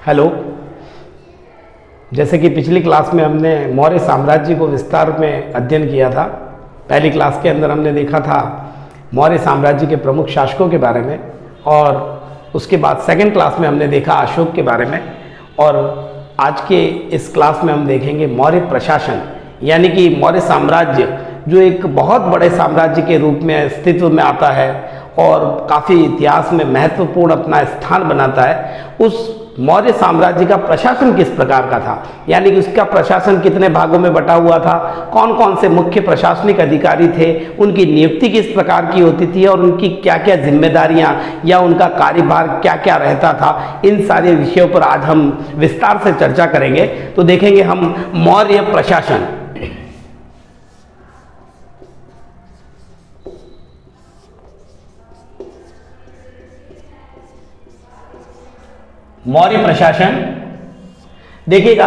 Hello. जैसे कि पिछली क्लास में हमने मौर्य साम्राज्य को विस्तार में अध्ययन किया था। पहली क्लास के अंदर हमने देखा था मौर्य साम्राज्य के प्रमुख शासकों के बारे में, और उसके बाद सेकंड क्लास में हमने देखा अशोक के बारे में, और आज के इस क्लास में हम देखेंगे मौर्य प्रशासन, यानी कि मौर्य साम्राज्य जो एक बहुत बड़े साम्राज्य के रूप में अस्तित्व में आता है और काफ़ी इतिहास में महत्वपूर्ण अपना स्थान बनाता है। उस मौर्य साम्राज्य का प्रशासन किस प्रकार का था, यानी कि उसका प्रशासन कितने भागों में बटा हुआ था, कौन कौन से मुख्य प्रशासनिक अधिकारी थे, उनकी नियुक्ति किस प्रकार की होती थी और उनकी क्या क्या जिम्मेदारियां या उनका कार्यभार क्या क्या रहता था, इन सारे विषयों पर आज हम विस्तार से चर्चा करेंगे। तो देखेंगे हम मौर्य प्रशासन। मौर्य प्रशासन देखिएगा,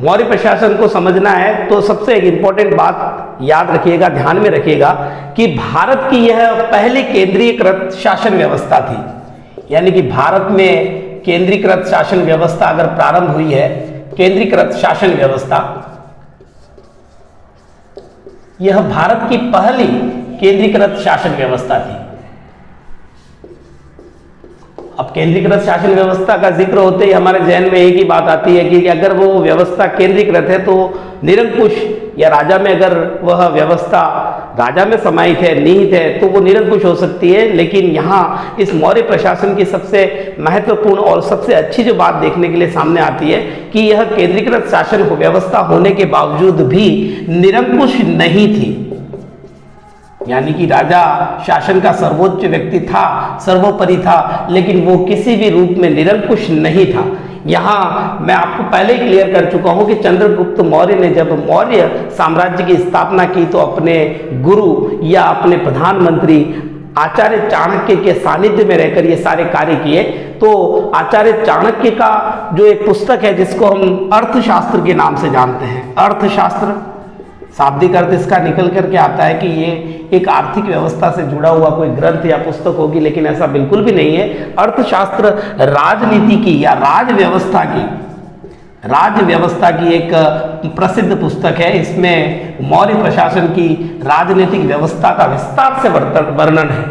मौर्य प्रशासन को समझना है तो सबसे एक इंपॉर्टेंट बात याद रखिएगा, ध्यान में रखिएगा कि भारत की यह पहली केंद्रीयकृत शासन व्यवस्था थी। यानी कि भारत में केंद्रीकृत शासन व्यवस्था अगर प्रारंभ हुई है, केंद्रीकृत शासन व्यवस्था, यह भारत की पहली केंद्रीकृत शासन व्यवस्था थी। अब केंद्रीकृत शासन व्यवस्था का जिक्र होते ही हमारे जहन में एक ही बात आती है कि अगर वो व्यवस्था केंद्रीकृत है तो निरंकुश या राजा में, अगर वह व्यवस्था राजा में समाहित है, निहित है, तो वो निरंकुश हो सकती है। लेकिन यहाँ इस मौर्य प्रशासन की सबसे महत्वपूर्ण और सबसे अच्छी जो बात देखने के लिए सामने आती है कि यह केंद्रीकृत शासन व्यवस्था होने के बावजूद भी निरंकुश नहीं थी। यानी कि राजा शासन का सर्वोच्च व्यक्ति था, सर्वोपरि था, लेकिन वो किसी भी रूप में निरंकुश नहीं था। यहाँ मैं आपको पहले ही क्लियर कर चुका हूँ कि चंद्रगुप्त मौर्य ने जब मौर्य साम्राज्य की स्थापना की तो अपने गुरु या अपने प्रधानमंत्री आचार्य चाणक्य के सानिध्य में रहकर ये सारे कार्य किए। तो आचार्य चाणक्य का जो एक पुस्तक है जिसको हम अर्थशास्त्र के नाम से जानते हैं, अर्थशास्त्र, शाब्दिक अर्थ इसका निकल करके आता है कि ये एक आर्थिक व्यवस्था से जुड़ा हुआ कोई ग्रंथ या पुस्तक होगी, लेकिन ऐसा बिल्कुल भी नहीं है। अर्थशास्त्र राजनीति की या राज व्यवस्था की एक प्रसिद्ध पुस्तक है। इसमें मौर्य प्रशासन की राजनीतिक व्यवस्था का विस्तार से वर्णन है।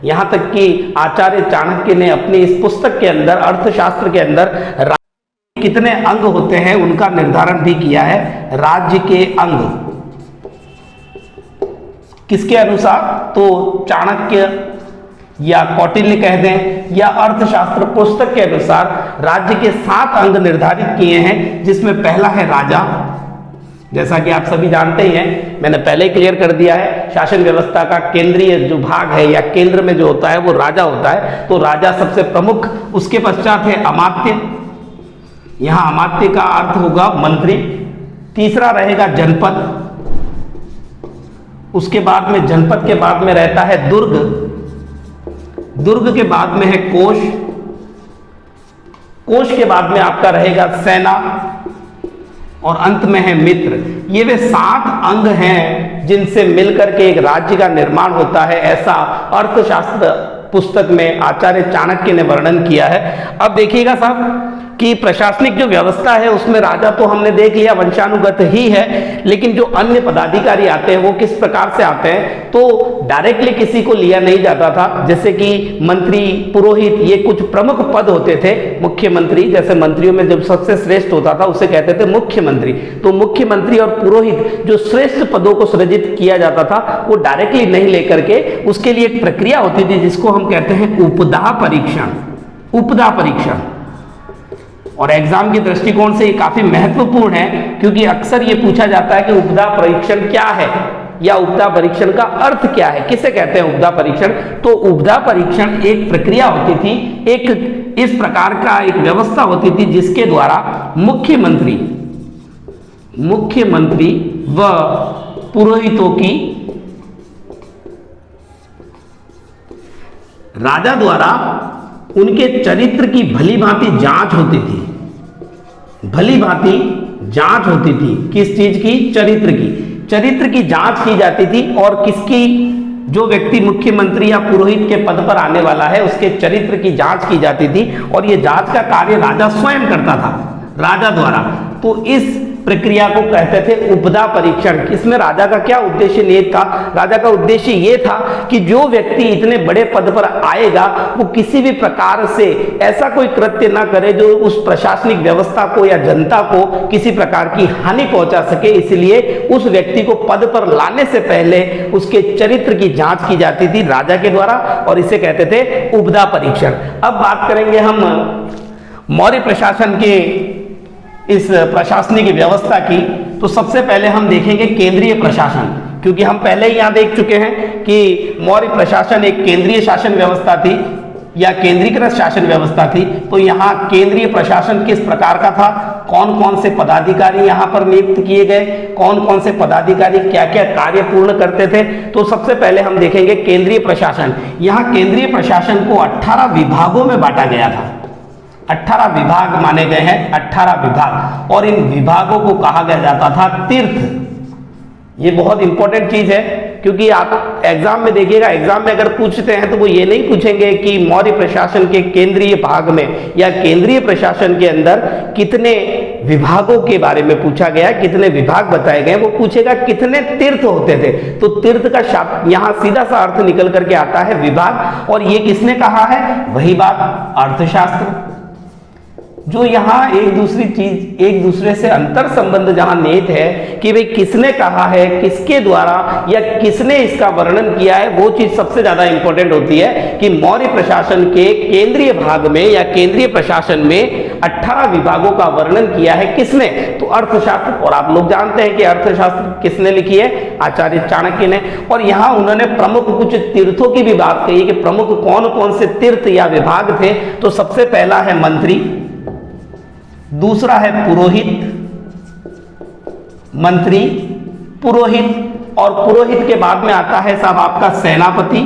यहाँ तक कि आचार्य चाणक्य ने अपनी इस पुस्तक के अंदर, अर्थशास्त्र के अंदर कितने अंग होते हैं उनका निर्धारण भी किया है। राज्य के अंग किसके अनुसार, तो चाणक्य या कौटिल्य कह दें या अर्थशास्त्र पुस्तक के अनुसार राज्य के 7 अंग निर्धारित किए हैं, जिसमें पहला है राजा। जैसा कि आप सभी जानते ही हैं, मैंने पहले ही क्लियर कर दिया है, शासन व्यवस्था का केंद्रीय जो भाग है या केंद्र में जो होता है वो राजा होता है। तो राजा सबसे प्रमुख, उसके पश्चात है अमात्य, यहां अमात्य का अर्थ होगा मंत्री। तीसरा रहेगा जनपद, उसके बाद में जनपद के बाद में रहता है दुर्ग, दुर्ग के बाद में है कोष, कोष के बाद में आपका रहेगा सेना, और अंत में है मित्र। ये वे 7 अंग हैं जिनसे मिलकर के एक राज्य का निर्माण होता है, ऐसा अर्थशास्त्र पुस्तक में आचार्य चाणक्य ने वर्णन किया है। अब देखिएगा साहब कि प्रशासनिक जो व्यवस्था है उसमें राजा तो हमने देख लिया वंशानुगत ही है, लेकिन जो अन्य पदाधिकारी आते हैं वो किस प्रकार से आते हैं, तो डायरेक्टली किसी को लिया नहीं जाता था। जैसे कि मंत्री, पुरोहित, ये कुछ प्रमुख पद होते थे। मुख्यमंत्री, जैसे मंत्रियों में जब सबसे श्रेष्ठ होता था उसे कहते थे मुख्यमंत्री। तो मुख्यमंत्री और पुरोहित जो श्रेष्ठ पदों को सृजित किया जाता था वो डायरेक्टली नहीं लेकर के उसके लिए एक प्रक्रिया होती थी जिसको हम कहते हैं उपदा परीक्षण, उपदा परीक्षण। और एग्जाम के दृष्टिकोण से ये काफी महत्वपूर्ण है, क्योंकि अक्सर ये पूछा जाता है कि उपदा परीक्षण क्या है या उपदा परीक्षण का अर्थ क्या है, किसे कहते हैं उपदा परीक्षण। तो उपदा परीक्षण एक प्रक्रिया होती थी, एक इस प्रकार का एक व्यवस्था होती थी जिसके द्वारा मुख्यमंत्री व पुरोहितों की राजा द्वारा उनके चरित्र की भली भांति जांच होती थी, भली भांति जांच होती थी। किस चीज की, चरित्र की, चरित्र की जांच की जाती थी। और किसकी जो व्यक्ति मुख्यमंत्री या पुरोहित के पद पर आने वाला है उसके चरित्र की जांच की जाती थी, और ये जांच का कार्य राजा स्वयं करता था, राजा द्वारा। तो इस प्रक्रिया को कहते थे उपदा परीक्षण। इसमें राजा का क्या उद्देश्य निहित था? राजा का उद्देश्य ये था कि जो व्यक्ति इतने बड़े पद पर आएगा वो किसी भी प्रकार से ऐसा कोई कृत्य ना करे जो उस प्रशासनिक व्यवस्था को या जनता को किसी प्रकार की हानि पहुंचा सके। इसलिए उस व्यक्ति को पद पर लाने से पहले उसके चरित्र की जांच की जाती थी राजा के द्वारा, और इसे कहते थे उपदा परीक्षण। अब बात करेंगे हम मौर्य प्रशासन के इस प्रशासनिक व्यवस्था की। तो सबसे पहले हम देखेंगे केंद्रीय प्रशासन, क्योंकि हम पहले ही यहां देख चुके हैं कि मौर्य प्रशासन एक केंद्रीय शासन व्यवस्था थी या केंद्रीकृत शासन व्यवस्था थी। तो यहाँ केंद्रीय प्रशासन किस प्रकार का था, कौन कौन से पदाधिकारी यहाँ पर नियुक्त किए गए, कौन कौन से पदाधिकारी क्या क्या कार्य पूर्ण करते थे। तो सबसे पहले हम देखेंगे केंद्रीय प्रशासन। यहाँ केंद्रीय प्रशासन को 18 विभागों में बांटा गया था। 18 विभाग माने गए हैं, 18 विभाग, और इन विभागों को कहा गया जाता था तीर्थ। ये बहुत इंपॉर्टेंट चीज है, क्योंकि आप एग्जाम में देखिएगा, एग्जाम में अगर पूछते हैं तो वो ये नहीं पूछेंगे कि मौर्य प्रशासन के केंद्रीय भाग में या केंद्रीय प्रशासन के अंदर कितने विभागों के बारे में पूछा गया, कितने विभाग बताए गए। वो पूछेगा कितने तीर्थ होते थे। तो तीर्थ का शब्द यहाँ सीधा सा अर्थ निकल करके आता है विभाग। और ये किसने कहा है? वही बात अर्थशास्त्र, जो यहाँ एक दूसरे से अंतर संबंध जहां निहित है कि भाई किसने कहा है, किसके द्वारा या किसने इसका वर्णन किया है, वो चीज सबसे ज्यादा इंपॉर्टेंट होती है कि मौर्य प्रशासन के केंद्रीय भाग में या केंद्रीय प्रशासन में 18 विभागों का वर्णन किया है किसने? तो अर्थशास्त्र। और आप लोग जानते हैं कि अर्थशास्त्र किसने लिखी है? आचार्य चाणक्य ने। और यहाँ उन्होंने प्रमुख कुछ तीर्थों की भी बात कही कि प्रमुख कौन कौन से तीर्थ या विभाग थे। तो सबसे पहला है मंत्री, दूसरा है पुरोहित, मंत्री, पुरोहित, और पुरोहित के बाद में आता है साहब आपका सेनापति,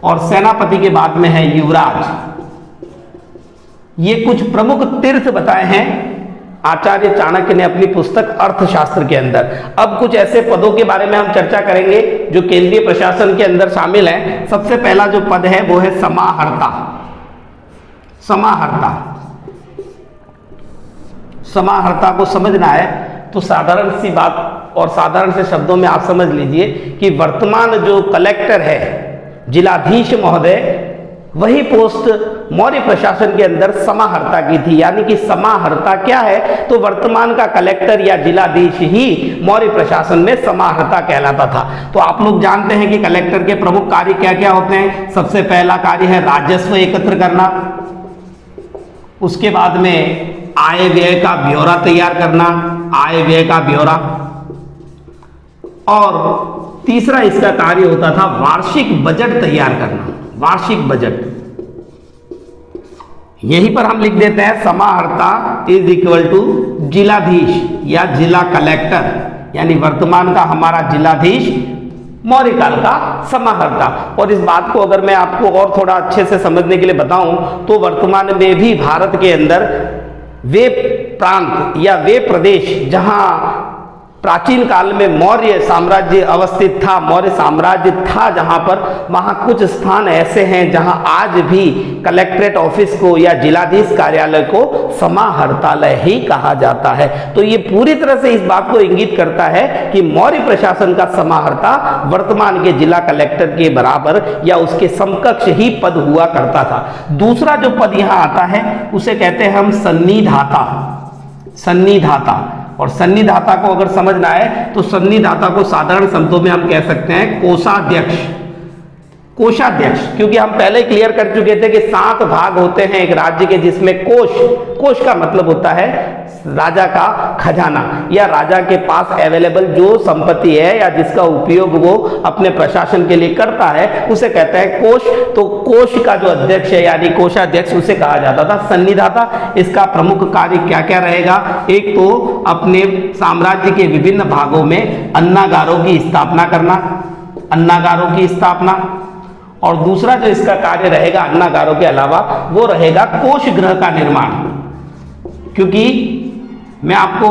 और सेनापति के बाद में है युवराज। ये कुछ प्रमुख तीर्थ बताए हैं आचार्य चाणक्य ने अपनी पुस्तक अर्थशास्त्र के अंदर। अब कुछ ऐसे पदों के बारे में हम चर्चा करेंगे जो केंद्रीय प्रशासन के अंदर शामिल हैं। सबसे पहला जो पद है वो है समाहर्ता। समाहर्ता, समाहर्ता को समझना है तो साधारण सी बात और साधारण से शब्दों में आप समझ लीजिए कि वर्तमान जो कलेक्टर है, जिलाधीश महोदय, वही पोस्ट मौर्य प्रशासन के अंदर समाहर्ता की थी। यानी कि समाहर्ता क्या है? तो वर्तमान का कलेक्टर या जिलाधीश ही मौर्य प्रशासन में समाहर्ता कहलाता था। तो आप लोग जानते हैं कि कलेक्टर के प्रमुख कार्य क्या क्या होते हैं। सबसे पहला कार्य है राजस्व एकत्र करना, उसके बाद में आय व्यय का ब्यौरा तैयार करना, आय व्यय का ब्यौरा, और तीसरा इसका कार्य होता था वार्षिक बजट तैयार करना, वार्षिक बजट। यहीं पर हम लिख देते हैं समाहर्ता इज इक्वल टू जिलाधीश या जिला कलेक्टर, यानी वर्तमान का हमारा जिलाधीश, मौर्य काल का समाहर्ता। और इस बात को अगर मैं आपको और थोड़ा अच्छे से समझने के लिए बताऊं तो वर्तमान में भी भारत के अंदर वे प्रांत या वे प्रदेश जहां प्राचीन काल में मौर्य साम्राज्य अवस्थित था, मौर्य साम्राज्य था जहां पर, वहां कुछ स्थान ऐसे हैं जहां आज भी कलेक्ट्रेट ऑफिस को या जिलाधीश कार्यालय को समाहर्तालय ही कहा जाता है। तो ये पूरी तरह से इस बात को इंगित करता है कि मौर्य प्रशासन का समाहर्ता वर्तमान के जिला कलेक्टर के बराबर या उसके समकक्ष ही पद हुआ करता था। दूसरा जो पद यहां आता है उसे कहते हैं हम सन्निधाता। सन्निधाता, और सन्निधाता को अगर समझना है तो सन्निधाता को साधारण शब्दों में हम कह सकते हैं कोषाध्यक्ष। कोषाध्यक्ष, क्योंकि हम पहले क्लियर कर चुके थे कि 7 भाग होते हैं एक राज्य के, जिसमें कोष का मतलब होता है राजा का खजाना या राजा के पास अवेलेबल जो संपत्ति है या जिसका उपयोग वो अपने प्रशासन के लिए करता है उसे कहते हैं कोष। तो कोष का जो अध्यक्ष है यानी कोषाध्यक्ष उसे कहा जाता था सन्निधाता। इसका प्रमुख कार्य क्या क्या रहेगा? एक तो अपने साम्राज्य के विभिन्न भागों में अन्नागारों की स्थापना करना, अन्नागारों की स्थापना, और दूसरा जो इसका कार्य रहेगा अन्नागारों के अलावा वो रहेगा कोष गृह का निर्माण। क्योंकि मैं आपको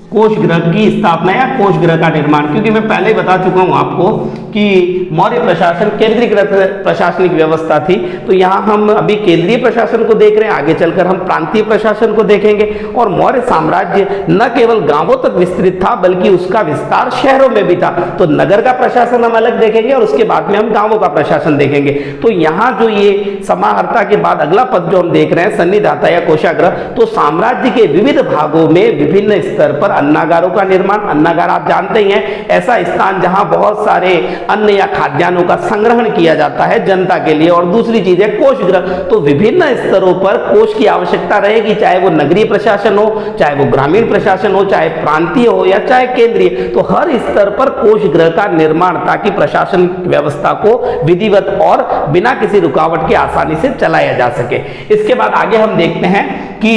कोष गृह की स्थापना या कोष गृह का निर्माण, क्योंकि मैं पहले ही बता चुका हूं आपको कि मौर्य प्रशासन केंद्रीकृत प्रशासनिक व्यवस्था थी। तो यहाँ हम अभी केंद्रीय प्रशासन को देख रहे हैं, आगे चलकर हम प्रांतीय प्रशासन को देखेंगे। और मौर्य साम्राज्य न केवल गांवों तक विस्तृत था बल्कि उसका विस्तार शहरों में भी था। तो नगर का प्रशासन हम अलग देखेंगे और उसके बाद में हम गांवों का प्रशासन देखेंगे। तो यहाँ जो ये समाहर्ता के बाद अगला पद जो हम देख रहे हैं सन्निधाता या कोषागृह, तो साम्राज्य के विविध भागों में विभिन्न स्तर पर अन्नागारों का निर्माण। अन्नागार आप जानते ही हैं, ऐसा स्थान जहां बहुत सारे अन्न या खाद्यान्नों का संग्रहण किया जाता है जनता के लिए। और दूसरी चीज है कोषगृह, तो विभिन्न स्तरों पर कोष की आवश्यकता रहेगी, चाहे वो नगरीय प्रशासन हो, चाहे वो ग्रामीण प्रशासन हो, चाहे प्रांतीय हो या चाहे केंद्रीय। तो हर स्तर पर कोषगृह का निर्माण ताकि प्रशासन व्यवस्था को विधिवत और बिना किसी रुकावट के आसानी से चलाया जा सके। इसके बाद आगे हम देखते हैं कि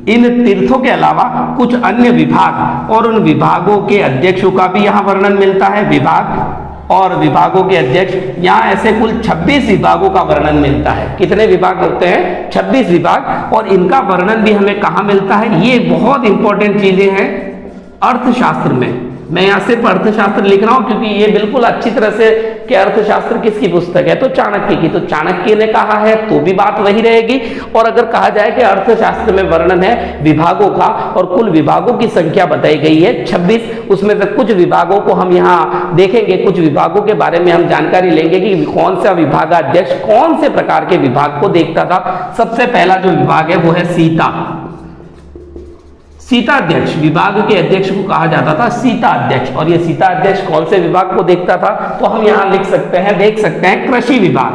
इन तीर्थों के अलावा कुछ अन्य विभाग और उन विभागों के अध्यक्षों का भी यहाँ वर्णन मिलता है। विभाग और विभागों के अध्यक्ष, यहाँ ऐसे कुल 26 विभागों का वर्णन मिलता है। कितने विभाग होते हैं? 26 विभाग। और इनका वर्णन भी हमें कहाँ मिलता है? ये बहुत इंपॉर्टेंट चीजें हैं अर्थशास्त्र में। मैं यहाँ सिर्फ अर्थशास्त्र लिख रहा हूँ क्योंकि ये बिल्कुल अच्छी तरह से कि अर्थशास्त्र किसकी पुस्तक है, तो चाणक्य की। तो चाणक्य ने कहा है तो भी बात वही रहेगी। और अगर कहा जाए कि अर्थशास्त्र में वर्णन है विभागों का और कुल विभागों की संख्या बताई गई है 26, उसमें से कुछ विभागों को हम यहाँ देखेंगे। कुछ विभागों के बारे में हम जानकारी लेंगे कि कौन सा विभागाध्यक्ष कौन से प्रकार के विभाग को देखता था। सबसे पहला जो विभाग है वो है सीता अध्यक्ष। विभाग के अध्यक्ष को कहा जाता था सीता अध्यक्ष। और ये सीता अध्यक्ष कौन से विभाग को देखता था? तो हम यहां लिख सकते हैं, देख सकते हैं कृषि विभाग।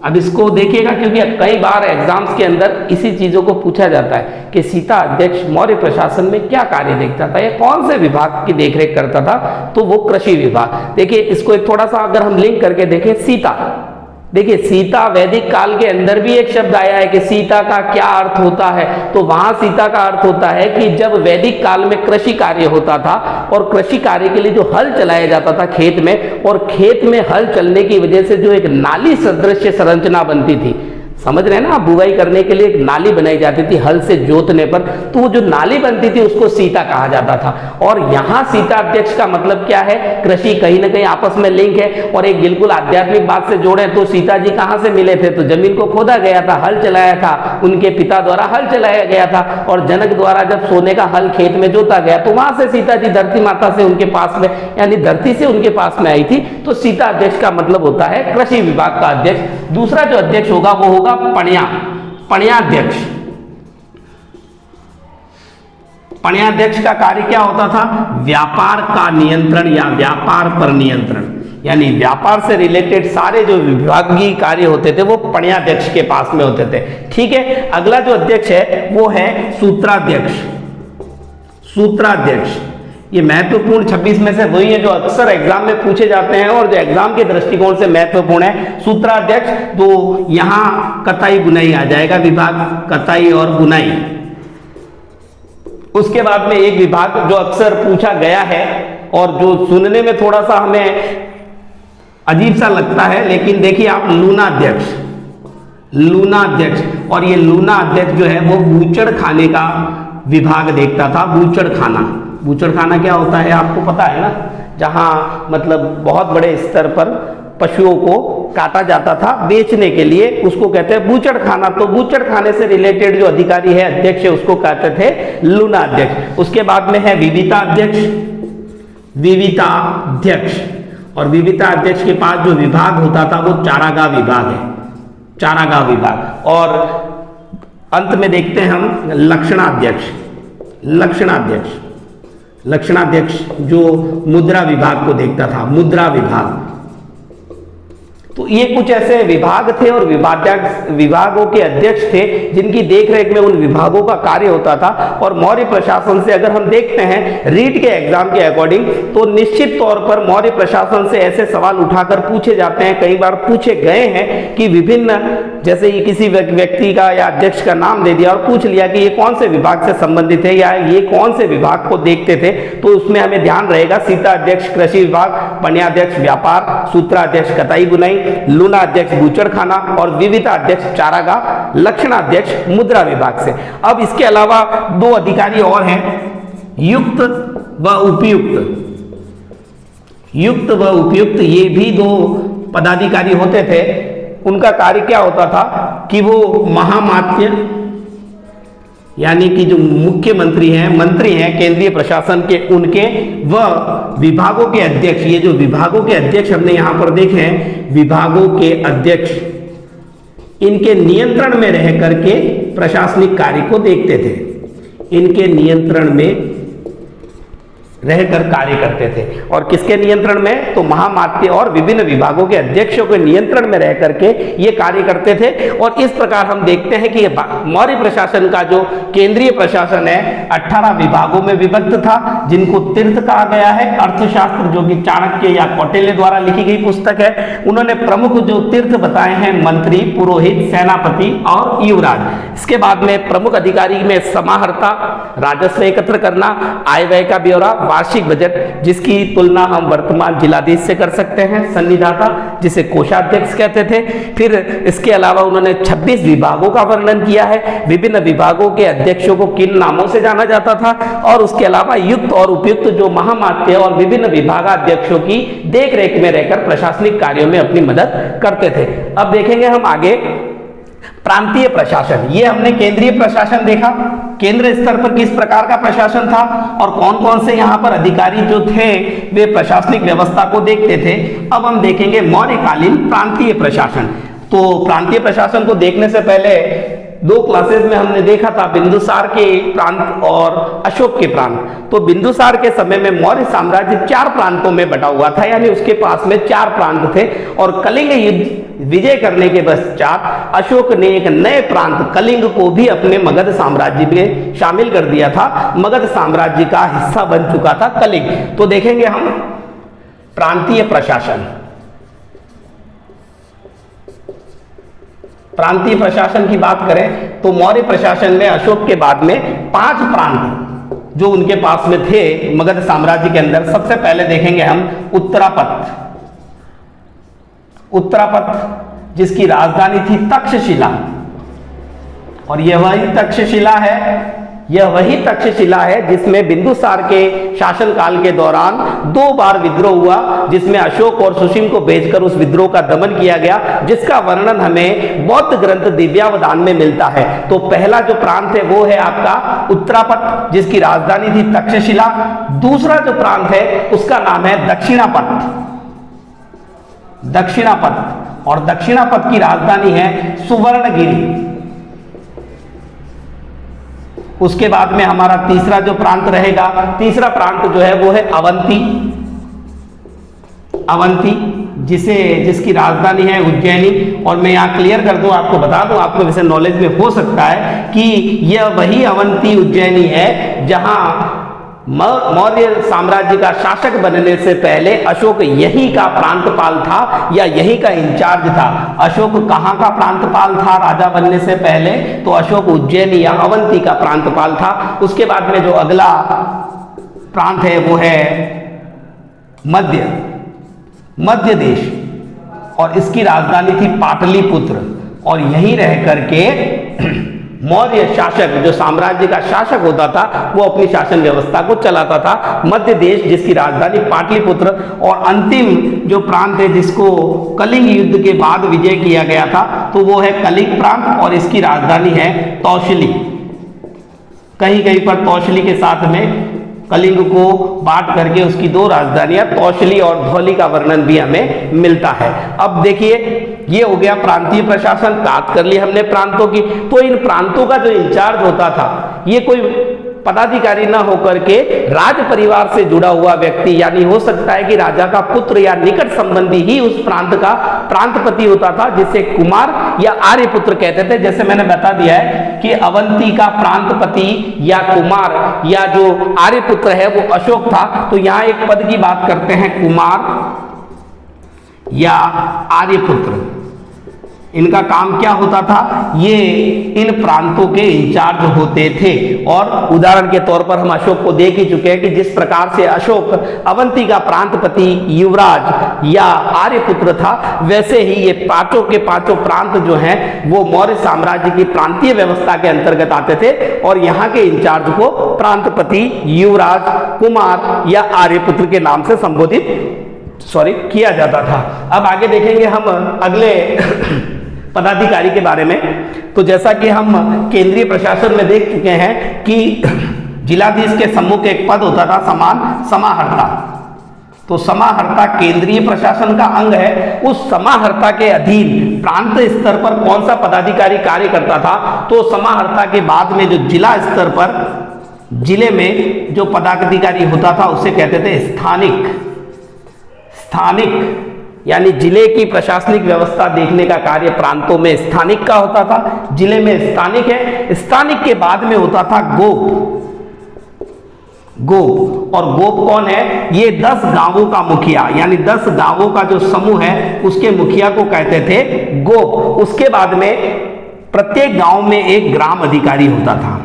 अब इसको देखिएगा क्योंकि कई बार एग्जाम्स के अंदर इसी चीजों को पूछा जाता है कि सीता अध्यक्ष मौर्य प्रशासन में क्या कार्य देखता था या कौन से विभाग की देखरेख करता था, तो वो कृषि विभाग। देखिए इसको एक थोड़ा सा अगर हम लिंक करके देखें, सीता, देखिए सीता वैदिक काल के अंदर भी एक शब्द आया है कि सीता का क्या अर्थ होता है, तो वहां सीता का अर्थ होता है कि जब वैदिक काल में कृषि कार्य होता था और कृषि कार्य के लिए जो हल चलाया जाता था खेत में, और खेत में हल चलने की वजह से जो एक नाली सदृश संरचना बनती थी, समझ रहे हैं ना, बुवाई करने के लिए एक नाली बनाई जाती थी हल से जोतने पर, तो वो जो नाली बनती थी उसको सीता कहा जाता था। और यहाँ सीता अध्यक्ष का मतलब क्या है? कृषि, कहीं ना कहीं आपस में लिंक है। और एक बिल्कुल आध्यात्मिक बात से जोड़े तो सीता जी कहाँ से मिले थे? तो जमीन को खोदा गया था, हल चलाया था, उनके पिता द्वारा हल चलाया गया था और जनक द्वारा जब सोने का हल खेत में जोता गया तो वहां से सीता जी धरती माता से उनके पास में, यानी धरती से उनके पास में आई थी। तो सीता अध्यक्ष का मतलब होता है कृषि विभाग का अध्यक्ष। दूसरा जो अध्यक्ष होगा वो होगा पण्याध्यक्ष। पण्याध्यक्ष का कार्य क्या होता था? व्यापार का नियंत्रण या व्यापार पर नियंत्रण, यानी व्यापार से रिलेटेड सारे जो विभागीय कार्य होते थे वो पण्याध्यक्ष के पास में होते थे। ठीक है, अगला जो अध्यक्ष है वो है सूत्राध्यक्ष। सूत्राध्यक्ष ये महत्वपूर्ण 26 में से वही है जो अक्सर एग्जाम में पूछे जाते हैं और जो एग्जाम के दृष्टिकोण से महत्वपूर्ण है। सूत्राध्यक्ष, तो यहां कताई बुनाई आ जाएगा विभाग, कताई और बुनाई। उसके बाद में एक विभाग जो अक्सर पूछा गया है और जो सुनने में थोड़ा सा हमें अजीब सा लगता है, लेकिन देखिए आप, लूनाध्यक्ष। लूनाध्यक्ष, और ये लूनाध्यक्ष जो है वो बूचड़ खाने का विभाग देखता था। बूचड़ खाना, बूचड़ खाना क्या होता है आपको पता है ना? जहां मतलब बहुत बड़े स्तर पर पशुओं को काटा जाता था बेचने के लिए, उसको कहते हैं बूचड़ खाना। तो बूचड़ खाने से रिलेटेड जो अधिकारी है, अध्यक्ष है, उसको कहते थे लूनाध्यक्ष। उसके बाद में है विविताध्यक्ष। विविताध्यक्ष, और विविताध्यक्ष के पास जो विभाग होता था वो चारागाह विभाग है, चारागाह विभाग। और अंत में देखते हैं हम लक्षणाध्यक्ष। लक्षणाध्यक्ष, लक्षणाध्यक्ष जो मुद्रा विभाग को देखता था, मुद्रा विभाग। तो ये कुछ ऐसे विभाग थे और विभागों के अध्यक्ष थे जिनकी देखरेख में उन विभागों का कार्य होता था। और मौर्य प्रशासन से अगर हम देखते हैं रीट के एग्जाम के अकॉर्डिंग, तो निश्चित तौर पर मौर्य प्रशासन से ऐसे सवाल उठाकर पूछे जाते हैं, कई बार पूछे गए हैं कि विभिन्न, जैसे ये किसी व्यक्ति का या अध्यक्ष का नाम दे दिया और पूछ लिया कि ये कौन से विभाग से संबंधित है या ये कौन से विभाग को देखते थे, तो उसमें हमें ध्यान रहेगा सीता अध्यक्ष कृषि विभाग, पण्याध्यक्ष व्यापार, सूत्राध्यक्ष कताई बुनाई, लूनाध्यक्ष बूचड़ खाना और विविताध्यक्ष चारागाह, लक्षणाध्यक्ष मुद्रा विभाग से। अब इसके अलावा दो अधिकारी और हैं युक्त व उपयुक्त, युक्त व उपयुक्त ये भी दो पदाधिकारी होते थे। उनका कार्य क्या होता था कि वो महामात्य यानी कि जो मुख्यमंत्री हैं, मंत्री हैं केंद्रीय प्रशासन के, उनके व विभागों के अध्यक्ष, ये जो विभागों के अध्यक्ष हमने यहां पर देखे हैं, विभागों के अध्यक्ष इनके नियंत्रण में रह करके प्रशासनिक कार्य को देखते थे। इनके नियंत्रण में रहकर कार्य करते थे। और किसके नियंत्रण में? तो महामात्य और विभिन्न विभागों के अध्यक्षों के नियंत्रण में रह करके ये कार्य करते थे। और इस प्रकार हम देखते हैं कि मौर्य प्रशासन का जो केंद्रीय प्रशासन है 18 विभागों में विभक्त था, जिनको तीर्थ कहा गया है। अर्थशास्त्र जो कि चाणक्य या कौटिल्य द्वारा लिखी गई पुस्तक है, उन्होंने प्रमुख जो तीर्थ बताए हैं मंत्री, पुरोहित, सेनापति और युवराज। इसके बाद में प्रमुख अधिकारी में समाहर्ता, राजस्व एकत्र करना, आय व्यय का ब्यौरा, वार्षिक बजट जिसकी तुलना हम वर्तमान जिलाधीश से कर सकते हैं, सन्निधाता जिसे कोषाध्यक्ष कहते थे। फिर इसके अलावा उन्होंने 26 विभागों का वर्णन किया है, विभिन्न विभागों के अध्यक्षों को किन नामों से जाना जाता था, और उसके अलावा युक्त और उपयुक्त जो महामात्य और विभिन्न विभागाध्यक्षों की देखरेख में रहकर प्रशासनिक कार्यों में अपनी मदद करते थे। अब देखेंगे हम आगे प्रांतीय प्रशासन। ये हमने केंद्रीय प्रशासन देखा, केंद्र स्तर पर किस प्रकार का प्रशासन था और कौन कौन से यहाँ पर अधिकारी जो थे वे प्रशासनिक व्यवस्था को देखते थे। अब हम देखेंगे मौर्यकालीन प्रांतीय प्रशासन। तो प्रांतीय प्रशासन को देखने से पहले 2 क्लासेस में हमने देखा था बिंदुसार के प्रांत और अशोक के प्रांत। तो बिंदुसार के समय में मौर्य साम्राज्य 4 प्रांतों में बटा हुआ था, यानी उसके पास में 4 प्रांत थे। और कलिंग युद्ध विजय करने के पश्चात अशोक ने एक नए प्रांत कलिंग को भी अपने मगध साम्राज्य में शामिल कर दिया था। मगध साम्राज्य का हिस्सा बन चुका था कलिंग। तो देखेंगे हम प्रांतीय प्रशासन। प्रांतीय प्रशासन की बात करें तो मौर्य प्रशासन में अशोक के बाद में 5 प्रांत जो उनके पास में थे मगध साम्राज्य के अंदर। सबसे पहले देखेंगे हम उत्तरापथ। उत्तरापथ जिसकी राजधानी थी तक्षशिला, और यह वही तक्षशिला है, यह वही तक्षशिला है जिसमें बिंदुसार के शासनकाल के दौरान 2 बार विद्रोह हुआ, जिसमें अशोक और सुसीम को भेजकर उस विद्रोह का दमन किया गया, जिसका वर्णन हमें बौद्ध ग्रंथ दिव्यावदान में मिलता है। तो पहला जो प्रांत है वो है आपका उत्तरापथ जिसकी राजधानी थी तक्षशिला। दूसरा जो प्रांत है उसका नाम है दक्षिणापथ। दक्षिणापथ, और दक्षिणापथ की राजधानी है सुवर्णगिरी। उसके बाद में हमारा तीसरा जो प्रांत रहेगा, तीसरा प्रांत जो है वो है अवंती। अवंती जिसकी राजधानी है उज्जैनी। और मैं यहाँ क्लियर कर दूं, आपको बता दूं, आपको वैसे नॉलेज में हो सकता है कि यह वही अवंती उज्जैनी है जहां मौर्य साम्राज्य का शासक बनने से पहले अशोक यही का प्रांतपाल था या यही का इंचार्ज था। अशोक कहाँ का प्रांतपाल था राजा बनने से पहले? तो अशोक उज्जैनी या अवंती का प्रांतपाल था। उसके बाद में जो अगला प्रांत है वो है मध्य देश, और इसकी राजधानी थी पाटलिपुत्र। और यहीं रह करके मौर्य शासक जो साम्राज्य का शासक होता था वो अपनी शासन व्यवस्था को चलाता था। मध्य देश जिसकी राजधानी पाटलिपुत्र। और अंतिम जो प्रांत है जिसको कलिंग युद्ध के बाद विजय किया गया था तो वो है कलिंग प्रांत, और इसकी राजधानी है तौशली। कहीं कहीं पर तौशली के साथ में कलिंग को बांट करके उसकी 2 राजधानियां तौशली और धौली का वर्णन भी हमें मिलता है। अब देखिए ये हो गया प्रांतीय प्रशासन, बात कर ली हमने प्रांतों की। तो इन प्रांतों का जो इंचार्ज होता था ये कोई पदाधिकारी ना होकर के राज परिवार से जुड़ा हुआ व्यक्ति, यानी हो सकता है कि राजा का पुत्र या निकट संबंधी ही उस प्रांत का प्रांतपति होता था, जिसे कुमार या आर्यपुत्र कहते थे। जैसे मैंने बता दिया है कि अवंती का प्रांतपति या कुमार या जो आर्यपुत्र है वो अशोक था। तो यहां एक पद की बात करते हैं कुमार या आर्यपुत्र। इनका काम क्या होता था, ये इन प्रांतों के इंचार्ज होते थे। और उदाहरण के तौर पर हम अशोक को देख ही चुके हैं कि जिस प्रकार से अशोक अवंती का प्रांतपति, युवराज या आर्यपुत्र था, वैसे ही ये पांचों के पांचों प्रांत जो हैं वो मौर्य साम्राज्य की प्रांतीय व्यवस्था के अंतर्गत आते थे और यहाँ के इंचार्ज को प्रांतपति, युवराज, कुमार या आर्यपुत्र के नाम से संबोधित किया जाता था। अब आगे देखेंगे हम अगले पदाधिकारी के बारे में। तो जैसा कि हम केंद्रीय प्रशासन में देख चुके हैं कि जिलाधीश के सम्मुख एक पद होता था समाहर्ता। तो समाहर्ता केंद्रीय प्रशासन का अंग है। उस समाहर्ता के अधीन प्रांत स्तर पर कौन सा पदाधिकारी कार्य करता था, तो समाहर्ता के बाद में जो जिला स्तर पर जिले में जो पदाधिकारी होता था उसे कहते थे स्थानिक, यानी जिले की प्रशासनिक व्यवस्था देखने का कार्य प्रांतों में स्थानिक का होता था, जिले में स्थानिक है। स्थानिक के बाद में होता था गोप। और गोप कौन है, ये 10 गांवों का मुखिया, यानी 10 गांवों का जो समूह है उसके मुखिया को कहते थे गोप। उसके बाद में प्रत्येक गांव में एक ग्राम अधिकारी होता था।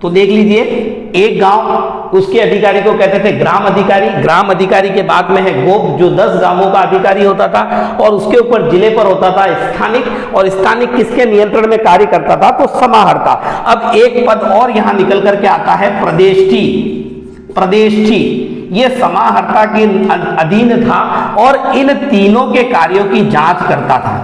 तो देख लीजिए, एक गांव उसके अधिकारी को कहते थे ग्राम अधिकारी। ग्राम अधिकारी के बाद में है गोप जो 10 गांवों का अधिकारी होता था, और उसके ऊपर जिले पर होता था स्थानिक। और स्थानिक किसके नियंत्रण में कार्य करता था, तो समाहर्ता। अब एक पद और यहां निकल करके आता है प्रदेष्ठी। ये समाहर्ता के अधीन था और इन तीनों के कार्यों की जांच करता था।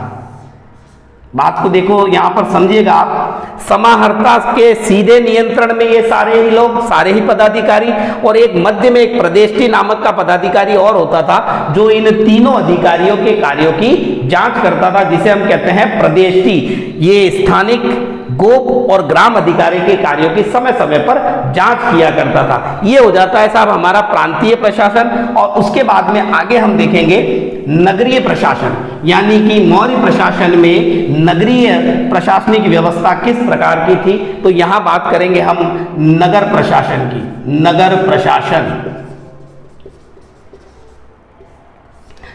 बात को देखो, यहां पर समझिएगा आप, समाहर्ता के सीधे नियंत्रण में ये सारे ही लोग, सारे ही पदाधिकारी, और एक मध्य में एक प्रदेष्ठी नामक का पदाधिकारी और होता था जो इन तीनों अधिकारियों के कार्यों की जांच करता था, जिसे हम कहते हैं प्रदेष्ठी। ये स्थानिक, गोप और ग्राम अधिकारी के कार्यों की समय समय पर जांच किया करता था। ये हो जाता है साहब हमारा प्रांतीय प्रशासन। और उसके बाद में आगे हम देखेंगे नगरीय प्रशासन, यानी कि मौर्य प्रशासन में नगरीय प्रशासनिक व्यवस्था किस प्रकार की थी। तो यहां बात करेंगे हम नगर प्रशासन की। नगर प्रशासन,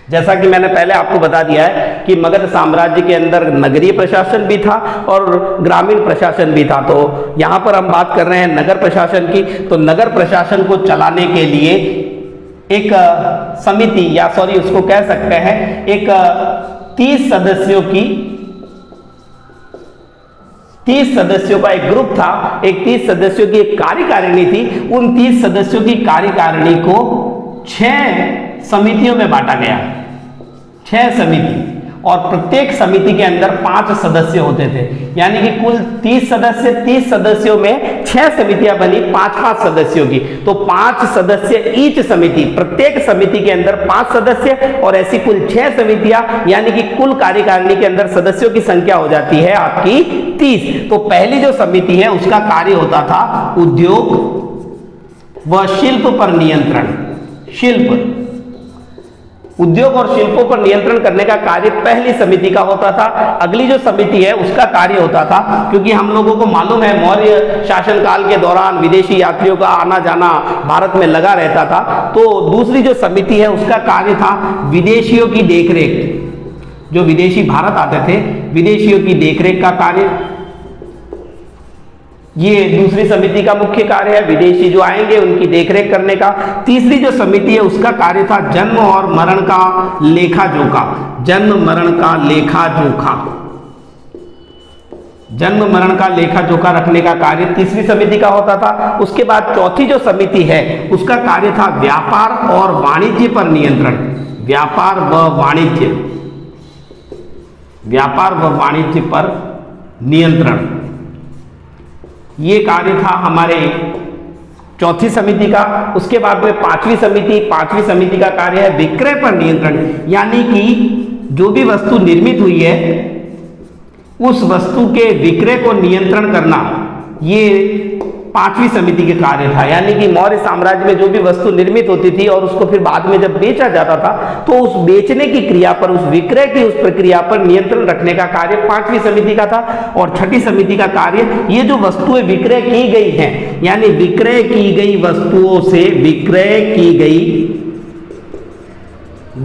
जैसा कि मैंने पहले आपको बता दिया है कि मगध साम्राज्य के अंदर नगरीय प्रशासन भी था और ग्रामीण प्रशासन भी था। तो यहां पर हम बात कर रहे हैं नगर प्रशासन की। तो नगर प्रशासन को चलाने के लिए एक समिति, या उसको कह सकते हैं एक 30 सदस्यों का एक ग्रुप था, एक 30 सदस्यों की एक कार्यकारिणी थी। उन 30 सदस्यों की कार्यकारिणी को 6 समितियों में बांटा गया, 6 समिति, और प्रत्येक समिति के अंदर 5 सदस्य होते थे। यानी कि कुल 30 सदस्य, 30 सदस्यों में 6 समितियां बनी 5-5 सदस्यों की। तो 5 सदस्य ईच समिति, प्रत्येक समिति के अंदर 5 सदस्य, और ऐसी कुल 6 समितियां, यानी कि कुल कार्यकारिणी के अंदर सदस्यों की संख्या हो जाती है आपकी 30। तो पहली जो समिति है उसका कार्य होता था उद्योग व शिल्प पर नियंत्रण। उद्योग और शिल्पों पर नियंत्रण करने का कार्य पहली समिति का होता था। अगली जो समिति है उसका कार्य होता था, क्योंकि हम लोगों को मालूम है मौर्य शासनकाल के दौरान विदेशी यात्रियों का आना जाना भारत में लगा रहता था। तो दूसरी जो समिति है उसका कार्य था विदेशियों की देखरेख। जो विदेशी भारत आते थे, विदेशियों की देखरेख का कार्य, ये दूसरी समिति का मुख्य कार्य है। विदेशी जो आएंगे उनकी देखरेख करने का। तीसरी जो समिति है उसका कार्य था जन्म और मरण का लेखा जोखा। जन्म मरण का लेखा जोखा रखने का कार्य तीसरी समिति का होता था। उसके बाद चौथी जो समिति है उसका कार्य था व्यापार और वाणिज्य पर नियंत्रण। व्यापार व वाणिज्य पर नियंत्रण, ये कार्य था हमारे चौथी समिति का। उसके बाद में पांचवी समिति का कार्य है विक्रय पर नियंत्रण। यानी कि जो भी वस्तु निर्मित हुई है उस वस्तु के विक्रय को नियंत्रण करना, ये पांचवी समिति के कार्य था। यानी कि मौर्य साम्राज्य में जो भी वस्तु निर्मित होती थी और उसको फिर बाद में जब बेचा जाता था तो उस बेचने की क्रिया पर, उस विक्रय की उस प्रक्रिया पर नियंत्रण रखने का कार्य पांचवी समिति का था। और छठी समिति का कार्य, ये जो वस्तुएं विक्रय की गई हैं, यानी विक्रय की गई वस्तुओं से विक्रय की गई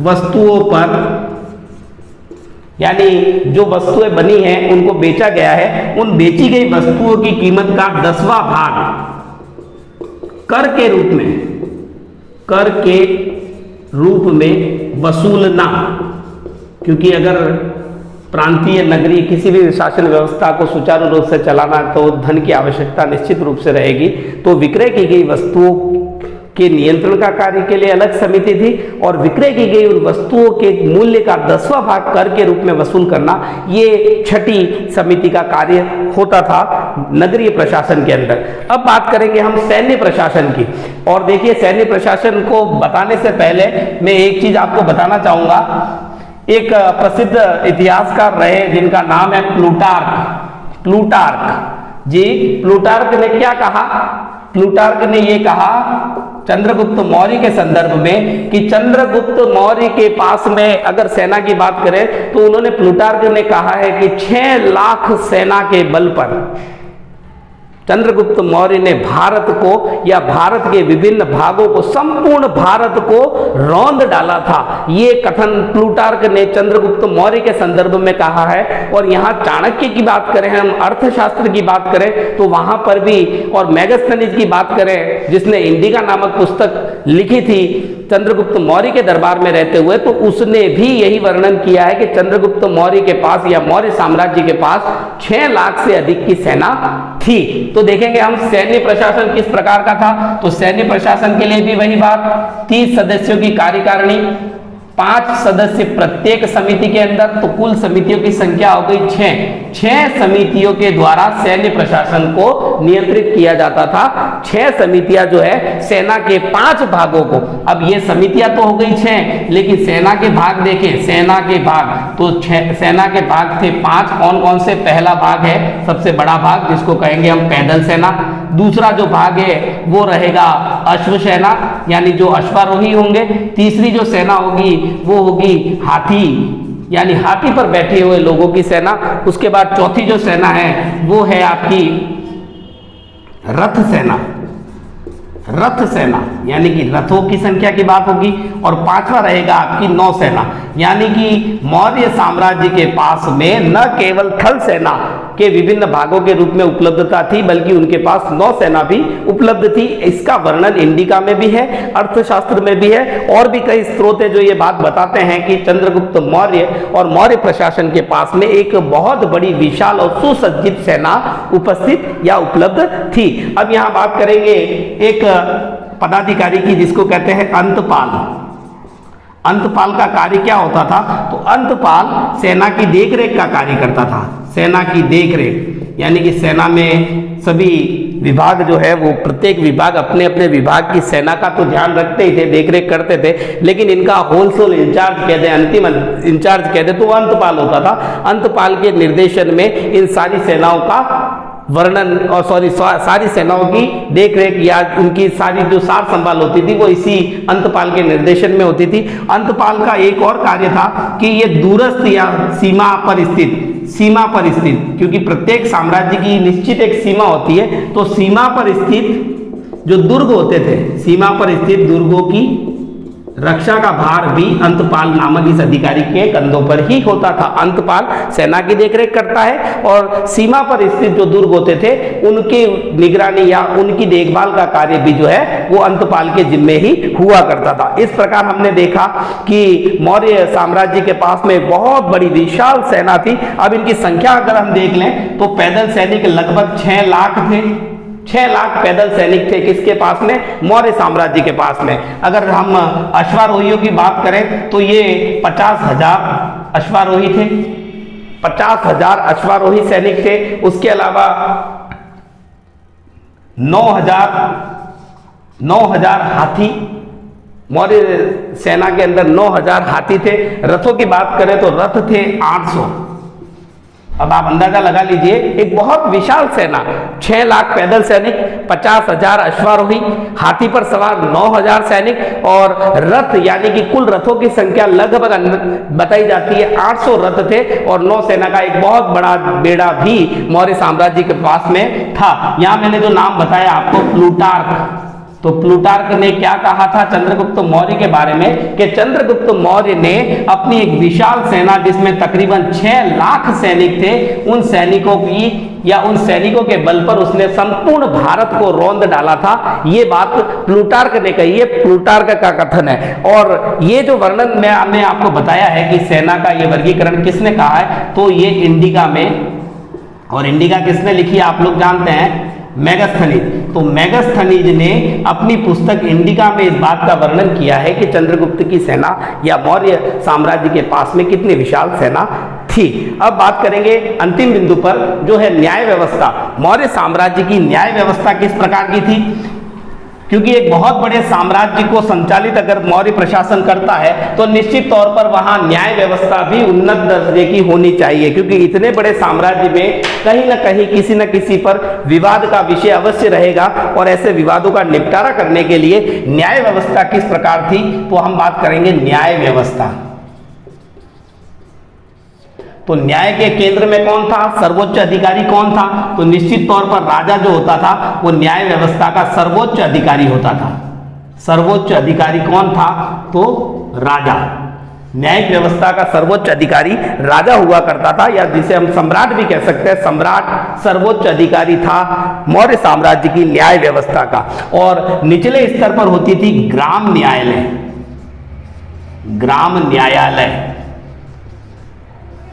वस्तुओं पर यानी जो वस्तुएं बनी हैं उनको बेचा गया है, उन बेची गई वस्तुओं की कीमत का 10वां भाग कर के रूप में वसूलना। क्योंकि अगर प्रांतीय नगरीय किसी भी शासन व्यवस्था को सुचारू रूप से चलाना तो धन की आवश्यकता निश्चित रूप से रहेगी। तो विक्रय की गई वस्तुओं के नियंत्रण का कार्य के लिए अलग समिति थी और विक्रय की गई उन वस्तुओं के मूल्य का 10वां भाग कर के रूप में वसूल करना, ये छठी समिति का कार्य होता था नगरीय प्रशासन के अंदर। अब बात करेंगे हम सैन्य प्रशासन की। और देखिए, सैन्य प्रशासन को बताने से पहले मैं एक चीज आपको बताना चाहूंगा। एक प्रसिद्ध इतिहासकार रहे जिनका नाम है प्लूटार्क जी। प्लूटार्क ने क्या कहा? प्लूटार्क ने ये कहा चंद्रगुप्त मौर्य के संदर्भ में कि चंद्रगुप्त मौर्य के पास में अगर सेना की बात करें तो उन्होंने प्लूटार्क ने कहा है कि 6 लाख सेना के बल पर चंद्रगुप्त मौर्य ने भारत को या भारत के विभिन्न भागों को, संपूर्ण भारत को रौंद डाला था। ये कथन प्लूटार्क ने चंद्रगुप्त मौर्य के संदर्भ में कहा है। और यहाँ चाणक्य की बात करें, हम अर्थशास्त्र की बात करें तो वहां पर भी, और मेगास्थनीज की बात करें जिसने इंडिका नामक पुस्तक लिखी थी चंद्रगुप्त मौर्य के दरबार में रहते हुए, तो उसने भी यही वर्णन किया है कि चंद्रगुप्त मौर्य के पास या मौर्य साम्राज्य के पास 6 लाख से अधिक की सेना थी। तो देखेंगे हम सैन्य प्रशासन किस प्रकार का था। तो सैन्य प्रशासन के लिए भी वही बात, 30 सदस्यों की कार्यकारिणी, 5 सदस्य प्रत्येक समिति के अंदर, तो कुल समितियों की संख्या हो गई 6 समितियों के द्वारा सैन्य प्रशासन को नियंत्रित किया जाता था। 6 समितियां जो है सेना के 5 भागों को, अब ये समितियां तो हो गई 6, लेकिन सेना के भाग देखें, सेना के भाग तो सेना के भाग थे 5। कौन कौन से? पहला भाग है सबसे बड़ा भाग जिसको कहेंगे हम पैदल सेना। दूसरा जो भाग है वो रहेगा अश्व सेना, यानी जो अश्वारोही होंगे। तीसरी जो सेना होगी वो होगी हाथी, यानी हाथी पर बैठे हुए लोगों की सेना। उसके बाद चौथी जो सेना है वो है आपकी रथ सेना, यानी कि रथों की संख्या की बात होगी। और 5वां रहेगा आपकी नौसेना, यानी कि मौर्य साम्राज्य के पास में न केवल थल सेना के विभिन्न भागों के रूप में उपलब्धता थी, बल्कि उनके पास नौसेना भी उपलब्ध थी। इसका वर्णन इंडिका में भी है, अर्थशास्त्र में भी है, और भी कई स्रोत है जो ये बात बताते हैं कि चंद्रगुप्त मौर्य और मौर्य प्रशासन के पास में एक बहुत बड़ी विशाल और सुसज्जित सेना उपस्थित या उपलब्ध थी। अब यहाँ बात करेंगे एक पदाधिकारी की जिसको कहते हैं अंतपाल। अंतपाल का कार्य क्या होता था? तो अंतपाल सेना की देखरेख का कार्य करता था। सेना की देखरेख यानी कि सेना में सभी विभाग जो है वो प्रत्येक विभाग अपने अपने विभाग की सेना का तो ध्यान रखते ही थे, देखरेख करते थे, लेकिन इनका होलसेल इंचार्ज कह दे, अंतिम इंचार्ज कह दे तो वो अंतपाल होता था। अंतपाल के निर्देशन में इन सारी सेनाओं का वर्णन और सारी सेनाओं की देखरेख या उनकी सारी जो सार संभाल होती थी वो इसी अंतपाल के निर्देशन में होती थी। अंतपाल का एक और कार्य था कि ये दूरस्थ या सीमा पर स्थित, क्योंकि प्रत्येक साम्राज्य की निश्चित एक सीमा होती है, तो सीमा पर स्थित जो दुर्ग होते थे, सीमा पर स्थित दुर्गों की रक्षा का भार भी अंतपाल नामक इस अधिकारी के कंधों पर ही होता था। अंतपाल सेना की देखरेख करता है और सीमा पर स्थित जो दुर्ग होते थे उनकी निगरानी या उनकी देखभाल का कार्य भी जो है वो अंतपाल के जिम्मे ही हुआ करता था। इस प्रकार हमने देखा कि मौर्य साम्राज्य के पास में बहुत बड़ी विशाल सेना थी। अब इनकी संख्या अगर हम देख लें तो पैदल सैनिक लगभग 6 लाख थे। 6 लाख पैदल सैनिक थे किसके पास में? मौर्य साम्राज्य के पास में। अगर हम अश्वारोहियों की बात करें तो ये 50,000 अश्वारोही थे, 50,000 अश्वारोही सैनिक थे। उसके अलावा 9,000 हाथी, मौर्य सेना के अंदर 9,000 हाथी थे। रथों की बात करें तो रथ थे 800। अब आप अंदाजा लगा लीजिए, एक बहुत विशाल सेना, 6 लाख पैदल सैनिक, 50,000 अश्वारोही, हाथी पर सवार 9,000 सैनिक और रथ यानी कि कुल रथों की संख्या लगभग बताई जाती है 800 रथ थे। और नौसेना का एक बहुत बड़ा बेड़ा भी मौर्य साम्राज्य के पास में था। यहां मैंने जो नाम बताया आपको तो प्लूटार्क ने क्या कहा था चंद्रगुप्त मौर्य के बारे में कि चंद्रगुप्त मौर्य ने अपनी एक विशाल सेना जिसमें तकरीबन 6 लाख सैनिक थे, उन सैनिकों की या उन सैनिकों के बल पर उसने संपूर्ण भारत को रौंद डाला था। ये बात प्लूटार्क ने कही है, प्लूटार्क का कथन है। और ये जो वर्णन मैंने आपको बताया है कि सेना का ये वर्गीकरण किसने कहा है, तो ये इंडिका में, और इंडिका किसने लिखी है आप लोग जानते हैं, मेगास्थनीज। तो मेगास्थनीज ने अपनी पुस्तक इंडिका में इस बात का वर्णन किया है कि चंद्रगुप्त की सेना या मौर्य साम्राज्य के पास में कितनी विशाल सेना थी। अब बात करेंगे अंतिम बिंदु पर, जो है न्याय व्यवस्था। मौर्य साम्राज्य की न्याय व्यवस्था किस प्रकार की थी, क्योंकि एक बहुत बड़े साम्राज्य को संचालित अगर मौर्य प्रशासन करता है तो निश्चित तौर पर वहां न्याय व्यवस्था भी उन्नत दर्जे की होनी चाहिए, क्योंकि इतने बड़े साम्राज्य में कहीं ना कहीं किसी न किसी पर विवाद का विषय अवश्य रहेगा, और ऐसे विवादों का निपटारा करने के लिए न्याय व्यवस्था किस प्रकार थी, तो हम बात करेंगे न्याय व्यवस्था। तो न्याय के केंद्र में कौन था, सर्वोच्च अधिकारी कौन था, तो निश्चित तौर पर राजा जो होता था वो न्याय व्यवस्था का सर्वोच्च अधिकारी होता था। सर्वोच्च अधिकारी कौन था, तो राजा। न्यायिक व्यवस्था का सर्वोच्च अधिकारी राजा हुआ करता था, या जिसे हम सम्राट भी कह सकते हैं। सम्राट सर्वोच्च अधिकारी था मौर्य साम्राज्य की न्याय व्यवस्था का। और निचले स्तर पर होती थी ग्राम न्यायालय। ग्राम न्यायालय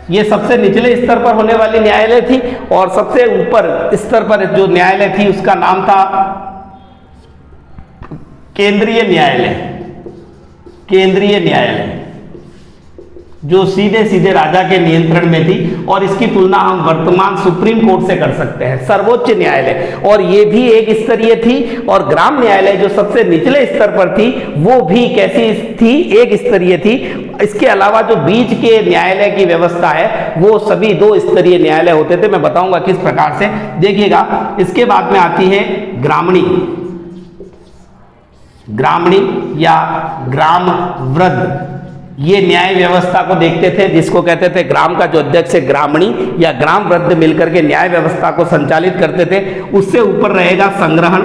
ये सबसे निचले स्तर पर होने वाली न्यायालय थी, और सबसे ऊपर स्तर पर जो न्यायालय थी उसका नाम था केंद्रीय न्यायालय। केंद्रीय न्यायालय जो सीधे सीधे राजा के नियंत्रण में थी, और इसकी तुलना हम वर्तमान सुप्रीम कोर्ट से कर सकते हैं, सर्वोच्च न्यायालय। और ये भी एक स्तरीय थी, और ग्राम न्यायालय जो सबसे निचले स्तर पर थी वो भी कैसी थी, एक स्तरीय थी। इसके अलावा जो बीच के न्यायालय की व्यवस्था है वो सभी 2 स्तरीय न्यायालय होते थे। मैं बताऊंगा किस प्रकार से, देखिएगा। इसके बाद में आती है ग्रामणी। ग्रामणी या ग्राम वृद्ध, ये न्याय व्यवस्था को देखते थे, जिसको कहते थे ग्राम का जो अध्यक्ष है ग्रामणी या ग्राम वृद्ध मिलकर के न्याय व्यवस्था को संचालित करते थे। उससे ऊपर रहेगा संग्रहण।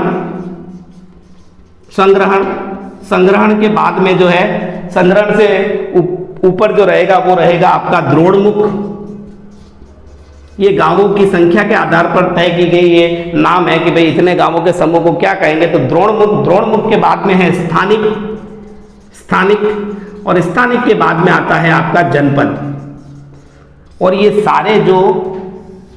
संग्रहण संग्रहण के बाद में जो है, संग्रहण से ऊपर जो रहेगा वो रहेगा आपका द्रोणमुख। ये गांवों की संख्या के आधार पर तय की गई ये नाम है कि भाई इतने गांवों के समूह को क्या कहेंगे, तो द्रोणमुख। द्रोणमुख के बाद में है स्थानिक। स्थानिक और स्थानिक के बाद में आता है आपका जनपद। और ये सारे जो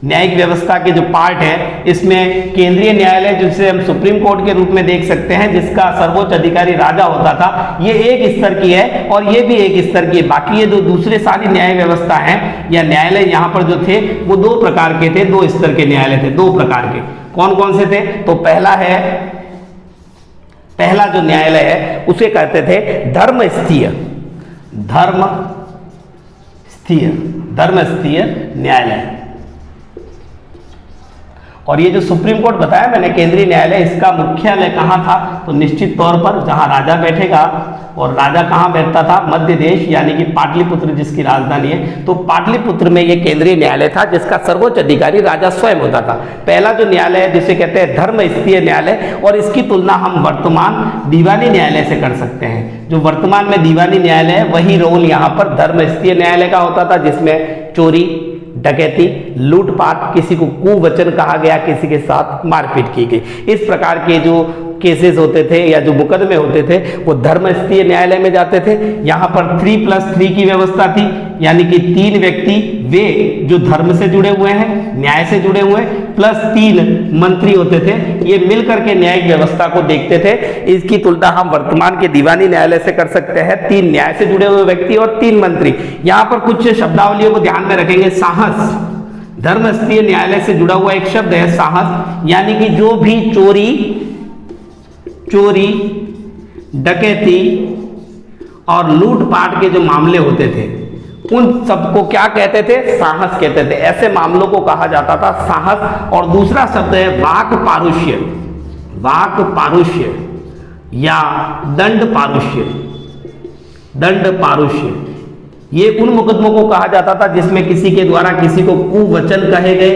न्यायिक व्यवस्था के जो पार्ट है, इसमें केंद्रीय न्यायालय जिसे हम सुप्रीम कोर्ट के रूप में देख सकते हैं, जिसका सर्वोच्च अधिकारी राजा होता था, ये एक स्तर की है, और ये भी एक स्तर की है। बाकी ये जो दूसरे सारी न्याय व्यवस्था है या न्यायालय यहाँ पर जो थे वो 2 प्रकार के थे, 2 स्तर के न्यायालय थे, 2 प्रकार के। कौन कौन से थे, तो पहला जो न्यायालय है उसे कहते थे धर्मस्थीय। धर्मस्थीय न्यायालय। और ये जो सुप्रीम कोर्ट बताया मैंने केंद्रीय न्यायालय, इसका मुख्यालय कहाँ था, तो निश्चित तौर पर जहाँ राजा बैठेगा, और राजा कहाँ बैठता था, मध्य देश यानी कि पाटलिपुत्र जिसकी राजधानी है, तो पाटलिपुत्र में ये केंद्रीय न्यायालय था जिसका सर्वोच्च अधिकारी राजा स्वयं होता था। पहला जो न्यायालय है जिसे कहते हैं धर्मस्थीय न्यायालय, और इसकी तुलना हम वर्तमान दीवानी न्यायालय से कर सकते हैं। जो वर्तमान में दीवानी न्यायालय है वही रोल यहाँ पर धर्मस्थीय न्यायालय का होता था, जिसमें चोरी, डकैती, लूटपाट, किसी को कुवचन कहा गया, किसी के साथ मारपीट की गई, इस प्रकार के जो केसेस होते थे या जो मुकदमे होते थे वो धर्मस्थीय न्यायालय में जाते थे। यहाँ पर 3+3 की व्यवस्था थी, यानी कि 3 व्यक्ति वे जो धर्म से जुड़े हुए हैं, न्याय से जुड़े हुए, प्लस 3 मंत्री होते थे, ये मिलकर के न्यायिक व्यवस्था को देखते थे। इसकी तुलना हम वर्तमान के दीवानी न्यायालय से कर सकते हैं, 3 न्याय से जुड़े हुए व्यक्ति और 3 मंत्री। यहाँ पर कुछ शब्दावलियों को ध्यान में रखेंगे। साहस, धर्मस्थीय न्यायालय से जुड़ा हुआ एक शब्द है साहस, यानी कि जो भी चोरी, डकैती और लूटपाट के जो मामले होते थे उन सबको क्या कहते थे, साहस कहते थे। ऐसे मामलों को कहा जाता था साहस। और दूसरा शब्द है वाक पारुष्य। वाक पारुष्य या दंड पारुष्य। दंड पारुष्य ये उन मुकदमों को कहा जाता था जिसमें किसी के द्वारा किसी को कुवचन कहे गए,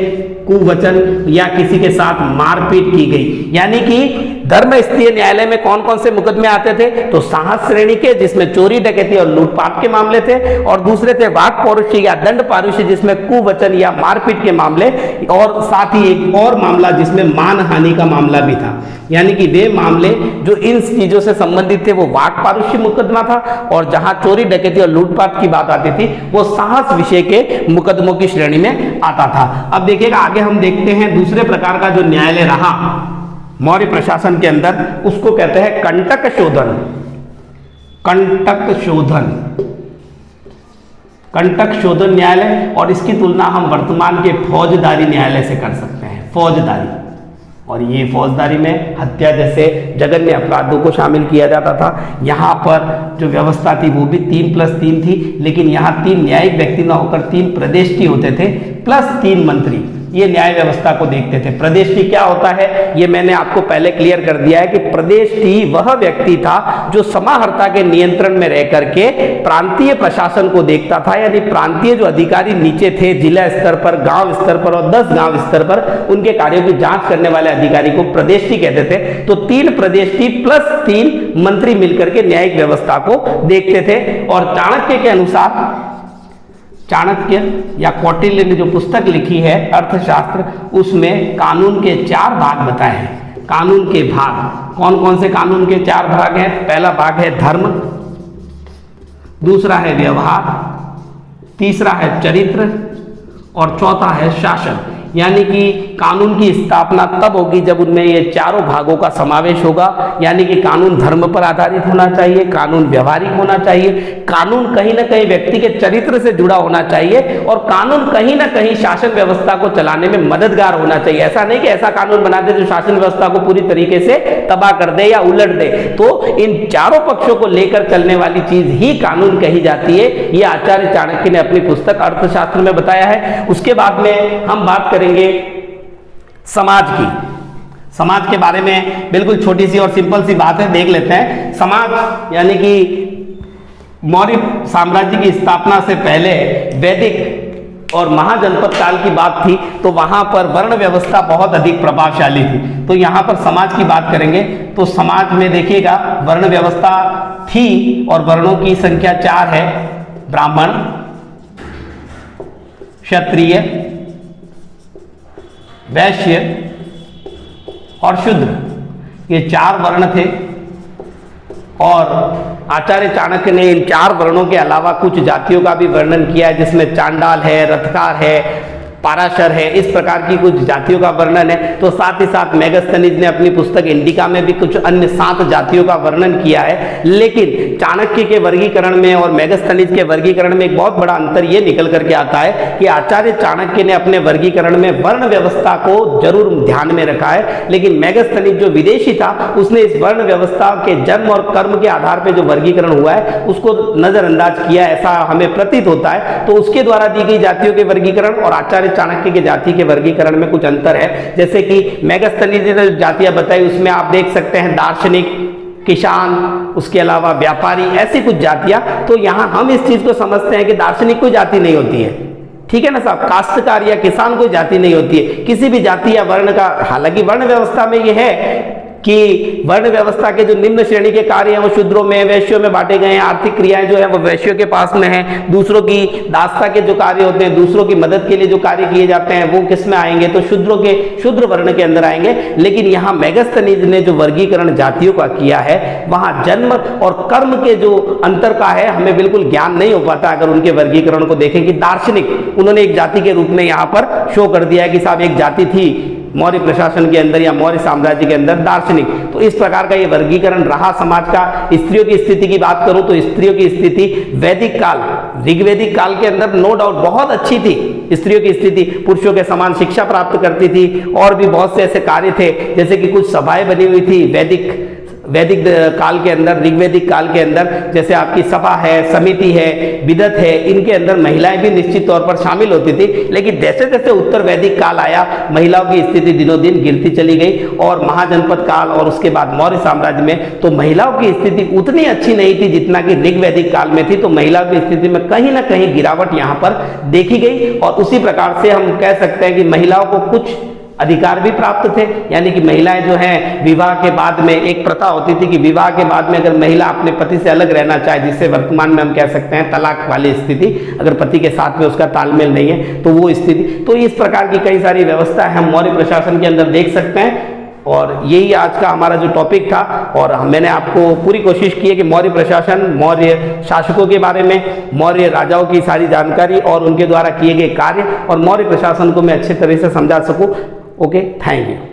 कुवचन या किसी के साथ मारपीट की गई, यानी कि धर्मस्थलीय न्यायालय में कौन कौन से मुकदमे आते थे, तो साहस श्रेणी के जिसमें चोरी डकैती और लूटपाट के मामले थे, और दूसरे थे वाक पौरुषी या दंड पारुषी जिसमें कुवचन या मारपीट के मामले, और साथ ही एक और मामला जिसमें मानहानि का मामला भी था। यानी कि वे मामले जो इन चीजों से संबंधित थे वो वाक पारुषी मुकदमा था, और जहां चोरी डकैती और लूटपाट की बात आती थी वो साहस विषय के मुकदमों की श्रेणी में आता था। अब देखिएगा आगे हम देखते हैं दूसरे प्रकार का जो न्यायालय रहा मौर्य प्रशासन के अंदर, उसको कहते हैं कंटक शोधन। कंटक शोधन, कंटक शोधन न्यायालय, और इसकी तुलना हम वर्तमान के फौजदारी न्यायालय से कर सकते हैं। फौजदारी, और ये फौजदारी में हत्या जैसे जघन्य अपराधों को शामिल किया जाता था। यहाँ पर जो व्यवस्था थी वो भी 3+3 थी, लेकिन यहाँ 3 न्यायिक व्यक्ति न होकर 3 प्रदेष्टि होते थे प्लस 3 मंत्री, ये न्याय व्यवस्था को देखते थे। प्रदेष्टि क्या होता है ये मैंने आपको पहले क्लियर कर दिया है कि प्रदेष्टि वह व्यक्ति था जो समाहर्ता के नियंत्रण में रह करके प्रांतीय प्रशासन को देखता था, यानी प्रांतीय जो अधिकारी नीचे थे जिला स्तर पर, गांव स्तर पर और 10 गांव स्तर पर उनके कार्यों की जांच करने वाले अधिकारी को प्रदेष्टि कहते थे। तो 3 प्रदेष्टि प्लस 3 मंत्री मिलकर के न्यायिक व्यवस्था को देखते थे। और चाणक्य के अनुसार, चाणक्य या कौटिल्य ने जो पुस्तक लिखी है अर्थशास्त्र, उसमें कानून के 4 भाग बताए हैं। कानून के भाग कौन कौन से कानून के 4 भाग हैं? पहला भाग है धर्म, दूसरा है व्यवहार, तीसरा है चरित्र और चौथा है शासन। यानी कि कानून की स्थापना तब होगी जब उनमें ये चारों भागों का समावेश होगा। यानी कि कानून धर्म पर आधारित होना चाहिए, कानून व्यवहारिक होना चाहिए, कानून कहीं ना कहीं व्यक्ति के चरित्र से जुड़ा होना चाहिए, और कानून कहीं ना कहीं शासन व्यवस्था को चलाने में मददगार होना चाहिए। ऐसा नहीं कि ऐसा कानून बना दे जो शासन व्यवस्था को पूरी तरीके से तबाह कर दे या उलट दे। तो इन चारों पक्षों को लेकर चलने वाली चीज ही कानून कही जाती है। ये आचार्य चाणक्य ने अपनी पुस्तक अर्थशास्त्र में बताया है। उसके बाद में हम बात करेंगे समाज की। समाज के बारे में बिल्कुल छोटी सी और सिंपल सी बात है, देख लेते हैं। समाज यानी कि मौर्य साम्राज्य की स्थापना से पहले वैदिक और महाजनपद काल की बात थी, तो वहां पर वर्ण व्यवस्था बहुत अधिक प्रभावशाली थी। तो यहां पर समाज की बात करेंगे तो समाज में देखिएगा वर्ण व्यवस्था थी और वर्णों की संख्या 4 है। ब्राह्मण, क्षत्रिय, वैश्य और शूद्र, ये 4 वर्ण थे। और आचार्य चाणक्य ने इन 4 वर्णों के अलावा कुछ जातियों का भी वर्णन किया है, जिसमें चांडाल है, रथकार है, पाराशर है, इस प्रकार की कुछ जातियों का वर्णन है। तो साथ ही साथ मेगस्थनीज ने अपनी पुस्तक इंडिका में भी कुछ अन्य 7 जातियों का वर्णन किया है। लेकिन चाणक्य के वर्गीकरण में और मेगस्थनीज के वर्गीकरण में एक बहुत बड़ा अंतर यह निकल करके आता है कि आचार्य चाणक्य ने अपने वर्गीकरण में वर्ण व्यवस्था को जरूर ध्यान में रखा है, लेकिन मेगस्थनीज जो विदेशी था उसने इस वर्ण व्यवस्था के जन्म और कर्म के आधार पर जो वर्गीकरण हुआ है उसको नजरअंदाज किया, ऐसा हमें प्रतीत होता है। तो उसके द्वारा दी गई जातियों के वर्गीकरण और आचार्य चाणक्य के जाति के वर्गीकरण में कुछ अंतर है। जैसे कि मेगस्थनीज ने जो जातियां बताई उसमें आप देख सकते हैं दार्शनिक, किसान, उसके अलावा व्यापारी, ऐसी कुछ जातियां। तो यहां हम इस चीज को समझते हैं कि दार्शनिक कोई जाति नहीं होती है, ठीक है ना साहब। काश्तकार या किसान कोई जाति नहीं होती है, किसी भी जाति या वर्ण का। हालांकि वर्ण व्यवस्था में यह है कि वर्ण व्यवस्था के जो निम्न श्रेणी के कार्य हैं वो शूद्रों में, वैश्यों में बांटे गए हैं। आर्थिक क्रियाएं जो है वो वैश्यों के पास में है। दूसरों की दासता के जो कार्य होते हैं, दूसरों की मदद के लिए जो कार्य किए जाते हैं वो किस में आएंगे, तो शूद्रों के, शूद्र वर्ण के अंदर आएंगे। लेकिन यहाँ मेगस्थनीज ने जो वर्गीकरण जातियों का किया है वहां जन्म और कर्म के जो अंतर का है हमें बिल्कुल ज्ञान नहीं हो पाता अगर उनके वर्गीकरण को देखें। कि दार्शनिक उन्होंने एक जाति के रूप में यहाँ पर शो कर दिया है कि साहब एक जाति थी मौर्य प्रशासन के अंदर या मौर्य साम्राज्य के अंदर, दार्शनिक। तो इस प्रकार का ये वर्गीकरण रहा समाज का। स्त्रियों की स्थिति की बात करूं तो स्त्रियों की स्थिति वैदिक काल, ऋग्वैदिक काल के अंदर नो डाउट बहुत अच्छी थी। स्त्रियों की स्थिति पुरुषों के समान शिक्षा प्राप्त करती थी, और भी बहुत से ऐसे कार्य थे, जैसे कि कुछ सभाएं बनी हुई थी वैदिक काल के अंदर, ऋग्वैदिक काल के अंदर, जैसे आपकी सभा है, समिति है, विदत है, इनके अंदर महिलाएं भी निश्चित तौर पर शामिल होती थी। लेकिन जैसे जैसे उत्तर वैदिक काल आया महिलाओं की स्थिति दिनों दिन गिरती चली गई, और महाजनपद काल और उसके बाद मौर्य साम्राज्य में तो महिलाओं की स्थिति उतनी अच्छी नहीं थी जितना कि ऋग्वैदिक काल में थी। तो महिलाओं की स्थिति में कहीं ना कहीं गिरावट यहाँ पर देखी गई, और उसी प्रकार से हम कह सकते हैं कि महिलाओं को कुछ अधिकार भी प्राप्त थे, यानी कि महिलाएं जो हैं विवाह के बाद में एक प्रथा होती थी कि विवाह के बाद में अगर महिला अपने पति से अलग रहना चाहे, जिससे वर्तमान में हम कह सकते हैं तलाक वाली स्थिति, अगर पति के साथ में उसका तालमेल नहीं है तो वो स्थिति, तो इस प्रकार की कई सारी व्यवस्था हम मौर्य प्रशासन के अंदर देख सकते हैं। और यही आज का हमारा जो टॉपिक था, और मैंने आपको पूरी कोशिश की है कि मौर्य प्रशासन, मौर्य शासकों के बारे में, मौर्य राजाओं की सारी जानकारी और उनके द्वारा किए गए कार्य और मौर्य प्रशासन को मैं अच्छी तरह से समझा सकूं। Okay, thank you.